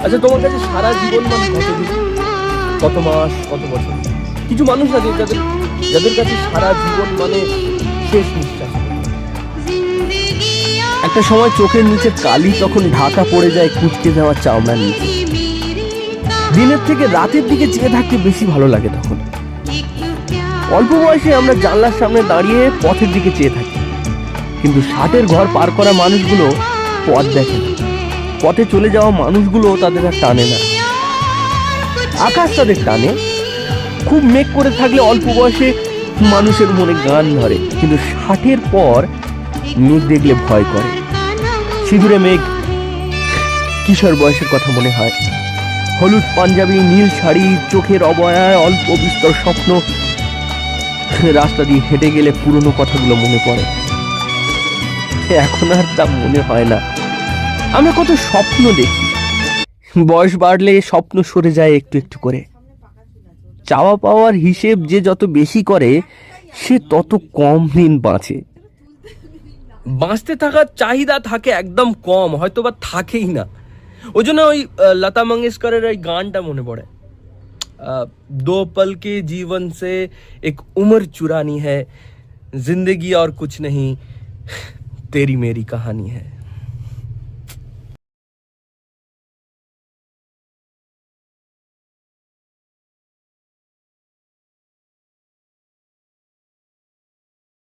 আচ্ছা, তোমার কাছে সারা জীবন মানে কতদিন, কত মাস, কত বছর? কিছু মানুষ আছে যাদের কাছে সারা জীবন মানে শেষ নিঃশ্বাস। একটা সময় চোখের নিচে কালি তখন ঢাকা পড়ে যায় কুচকে যাওয়া চামড়ার নিচে। দিনের থেকে রাতের দিকে চেয়ে থাকতে বেশি ভালো লাগে তখন। অল্প বয়সে আমরা জানলার সামনে দাঁড়িয়ে পথের দিকে চেয়ে থাকি, কিন্তু 60-এর ঘর পার করা মানুষগুলো পথ দেখে না। পথে চলে যাওয়া মানুষগুলো তাদের আর টানে না, আকাশ তাদের টানে। খুব মেঘ করে থাকলে অল্প বয়সে মানুষের মনে গান ধরে, কিন্তু 60-এর পর মেঘ দেখলে ভয় করে। সিঁদুরে মেঘ, কিশোর বয়সের কথা মনে হয়। হলুদ পাঞ্জাবি, নীল শাড়ি, চোখের অবয়ায় অল্প বিস্তর স্বপ্ন। রাস্তা দিয়ে হেঁটে গেলে পুরনো কথাগুলো মনে পড়ে। এখন আর তা মনে হয় না। আমরা কত স্বপ্ন দেখি, বয়স বাড়লে স্বপ্ন সরে যায় একটু একটু করে। চাওয়া পাওয়ার হিসেব যে যত বেশি করে সে তত কম দিন বাঁচে। বাঁচতে থাকার চাহিদা থাকে একদম কম, হয়তো বা থাকেই না। ওই জন্য ওই লতা মঙ্গেশকরের ওই গানটা মনে পড়ে, दो पल के जीवन से एक उम्र चुरानी है, जिंदगी और कुछ नहीं, तेरी मेरी कहानी है।